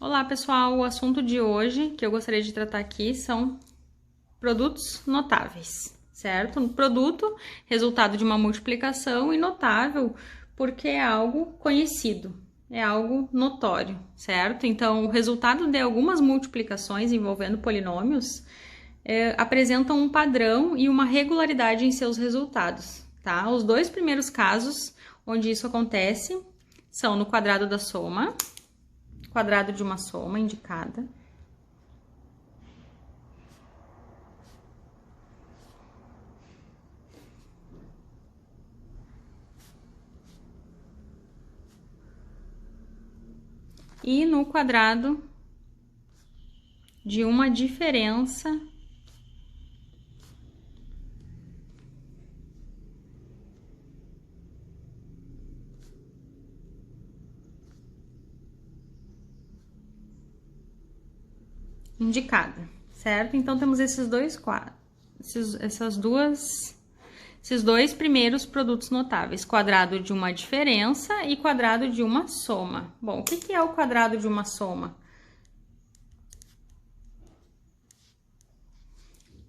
Olá, pessoal! O assunto de hoje que eu gostaria de tratar aqui são produtos notáveis, certo? Produto, resultado de uma multiplicação, e notável porque é algo conhecido, é algo notório, certo? Então, o resultado de algumas multiplicações envolvendo polinômios apresentam um padrão e uma regularidade em seus resultados, tá? Os dois primeiros casos onde isso acontece são no quadrado da soma, quadrado de uma soma indicada, e no quadrado de uma diferença indicada, certo? Então, temos esses dois quadros, esses dois primeiros produtos notáveis, quadrado de uma diferença e quadrado de uma soma. Bom, o que é o quadrado de uma soma?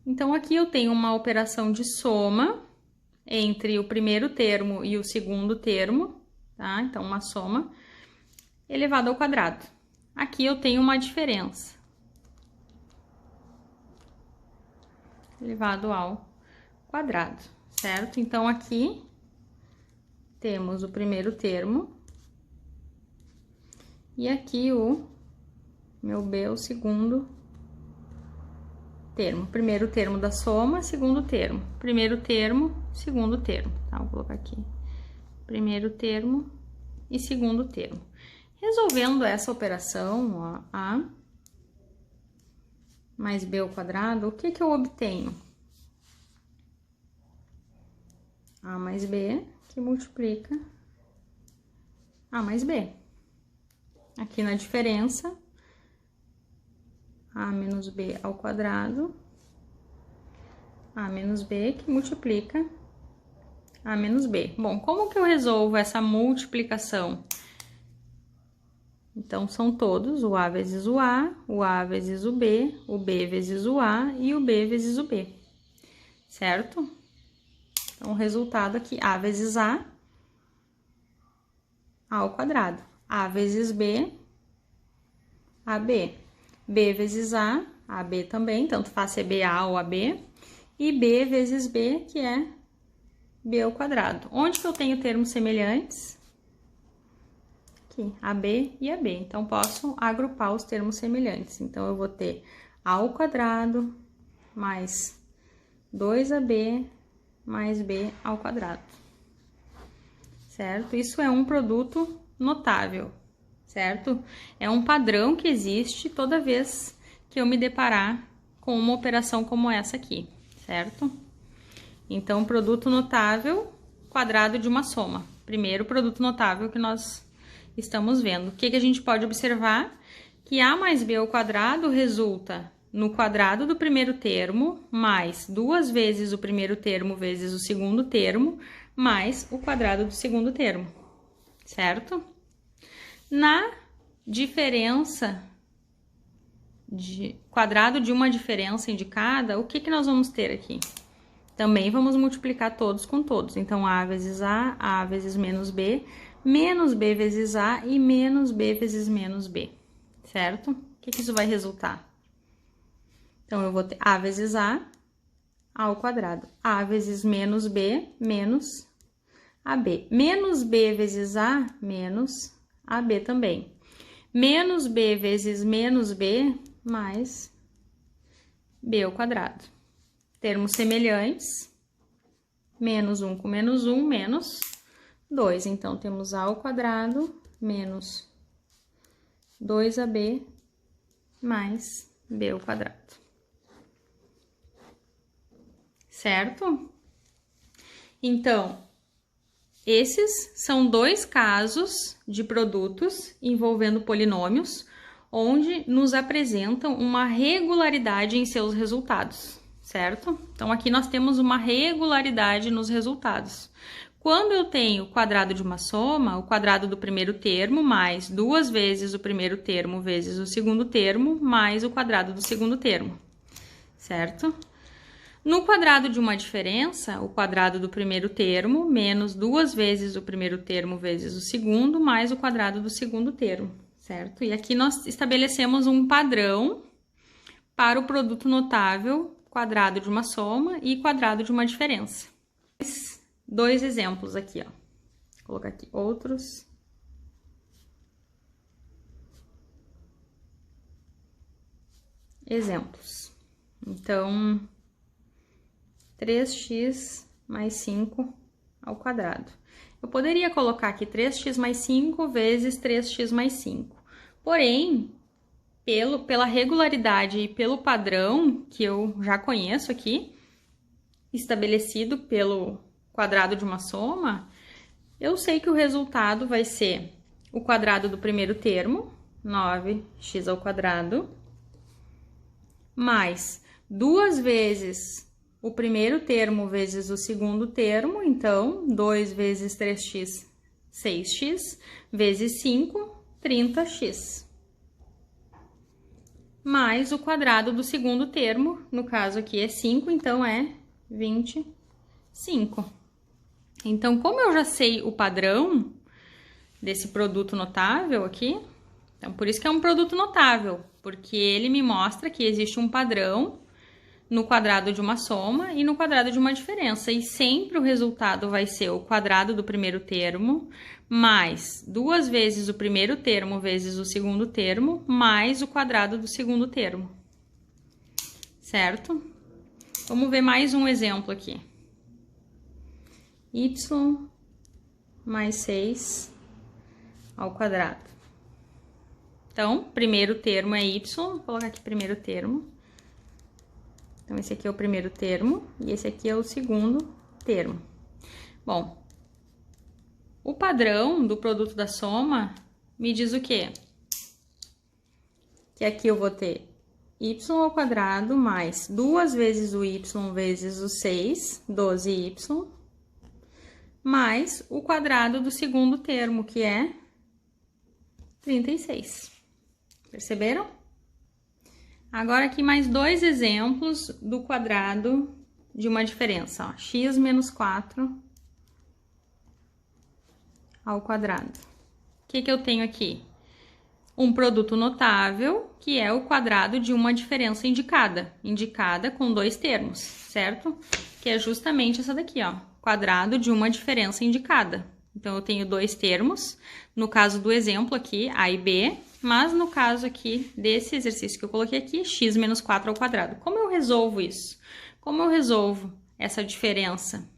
Então, aqui eu tenho uma operação de soma entre o primeiro termo e o segundo termo, tá? Então, uma soma elevado ao quadrado. Aqui eu tenho uma diferença elevado ao quadrado, certo? Então, aqui temos o primeiro termo e aqui o meu B, o segundo termo. Primeiro termo da soma, segundo termo. Primeiro termo, segundo termo, tá? Vou colocar aqui. Primeiro termo e segundo termo. Resolvendo essa operação, ó, A mais B ao quadrado, o que eu obtenho? A mais B, que multiplica A mais B. Aqui na diferença, A menos B ao quadrado, A menos B, que multiplica A menos B. Bom, como que eu resolvo essa multiplicação? Então, são todos o A vezes o A vezes o B vezes o A e o B vezes o B, certo? Então, o resultado aqui, A vezes A ao quadrado. A vezes B, AB. B vezes A, AB também, tanto faz ser BA ou AB. E B vezes B, que é B ao quadrado. Onde que eu tenho termos semelhantes? Aqui, AB e AB. Então, posso agrupar os termos semelhantes. Então, eu vou ter A ao quadrado mais 2AB mais B ao quadrado, certo? Isso é um produto notável, certo? É um padrão que existe toda vez que eu me deparar com uma operação como essa aqui, certo? Então, produto notável, quadrado de uma soma. Primeiro produto notável que nós estamos vendo. O que a gente pode observar? Que A mais B ao quadrado resulta no quadrado do primeiro termo, mais 2 vezes o primeiro termo vezes o segundo termo, mais o quadrado do segundo termo, certo? Na diferença de quadrado de uma diferença indicada, o que nós vamos ter aqui? Também vamos multiplicar todos com todos. Então, A vezes A vezes menos B vezes A e menos B vezes menos B, certo? O que isso vai resultar? Então, eu vou ter A vezes A ao quadrado. A vezes menos B menos AB. Menos B vezes A menos AB também. Menos B vezes menos B mais B ao quadrado. Termos semelhantes. Menos 1 com menos 1, menos 2. Então, temos A ao quadrado menos 2AB mais B ao quadrado. Certo? Então, esses são dois casos de produtos envolvendo polinômios, onde nos apresentam uma regularidade em seus resultados, certo? Então, aqui nós temos uma regularidade nos resultados. Quando eu tenho o quadrado de uma soma, o quadrado do primeiro termo mais 2 vezes o primeiro termo vezes o segundo termo mais o quadrado do segundo termo, certo? No quadrado de uma diferença, o quadrado do primeiro termo menos 2 vezes o primeiro termo vezes o segundo mais o quadrado do segundo termo, certo? E aqui nós estabelecemos um padrão para o produto notável, quadrado de uma soma e quadrado de uma diferença. Dois exemplos aqui, ó. Vou colocar aqui outros. Exemplos. Então, 3x mais 5 ao quadrado. Eu poderia colocar aqui 3x mais 5 vezes 3x mais 5. Porém, pela regularidade e pelo padrão que eu já conheço aqui, estabelecido pelo quadrado de uma soma, eu sei que o resultado vai ser o quadrado do primeiro termo, 9x ao quadrado, mais 2 vezes o primeiro termo vezes o segundo termo, então 2 vezes 3x, 6x, vezes 5, 30x. Mais o quadrado do segundo termo, no caso aqui é 5, então é 25. Então, como eu já sei o padrão desse produto notável aqui, então por isso que é um produto notável, porque ele me mostra que existe um padrão no quadrado de uma soma e no quadrado de uma diferença, e sempre o resultado vai ser o quadrado do primeiro termo mais 2 vezes o primeiro termo vezes o segundo termo mais o quadrado do segundo termo, certo? Vamos ver mais um exemplo aqui. Y mais 6 ao quadrado. Então, primeiro termo é y, vou colocar aqui primeiro termo. Então, esse aqui é o primeiro termo e esse aqui é o segundo termo. Bom, o padrão do produto da soma me diz o quê? Que aqui eu vou ter y ao quadrado mais 2 vezes o y vezes o 6, 12y, mais o quadrado do segundo termo, que é 36. Perceberam? Agora aqui mais dois exemplos do quadrado de uma diferença, ó, x menos 4 ao quadrado. O que eu tenho aqui? Um produto notável, que é o quadrado de uma diferença indicada com dois termos, certo? Que é justamente essa daqui, ó, quadrado de uma diferença indicada. Então, eu tenho dois termos, no caso do exemplo aqui, A e B, mas no caso aqui desse exercício que eu coloquei aqui, x menos 4 ao quadrado. Como eu resolvo isso? Como eu resolvo essa diferença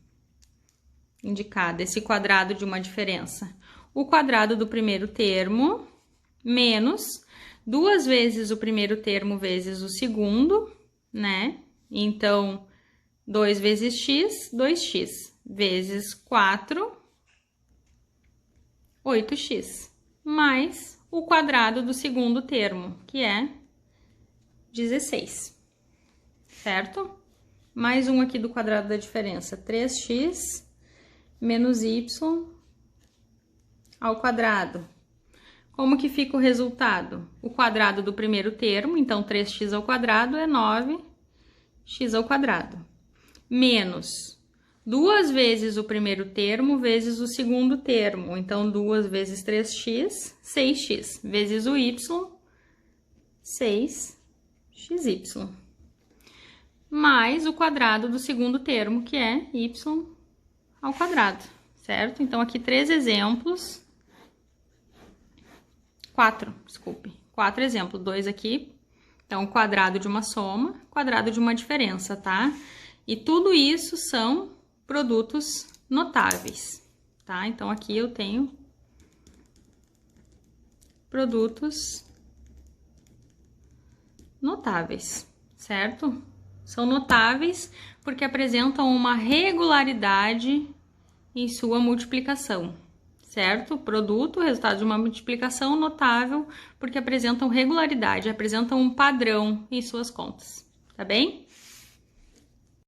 indicada, esse quadrado de uma diferença? O quadrado do primeiro termo menos 2 vezes o primeiro termo vezes o segundo, né? Então, 2 vezes x, 2x, vezes 4, 8x, mais o quadrado do segundo termo, que é 16, certo? Mais um aqui do quadrado da diferença, 3x menos y ao quadrado. Como que fica o resultado? O quadrado do primeiro termo, então 3x ao quadrado é 9x ao quadrado, menos 2 vezes o primeiro termo vezes o segundo termo, então 2 vezes 3x, 6x, vezes o y, 6xy, mais o quadrado do segundo termo, que é y ao quadrado, certo? Então, aqui 4 exemplos, 2 aqui. Então, quadrado de uma soma, quadrado de uma diferença, tá? E tudo isso são produtos notáveis, tá? Então, aqui eu tenho produtos notáveis, certo? São notáveis porque apresentam uma regularidade em sua multiplicação, certo? Produto, resultado de uma multiplicação notável porque apresentam regularidade, apresentam um padrão em suas contas, tá bem?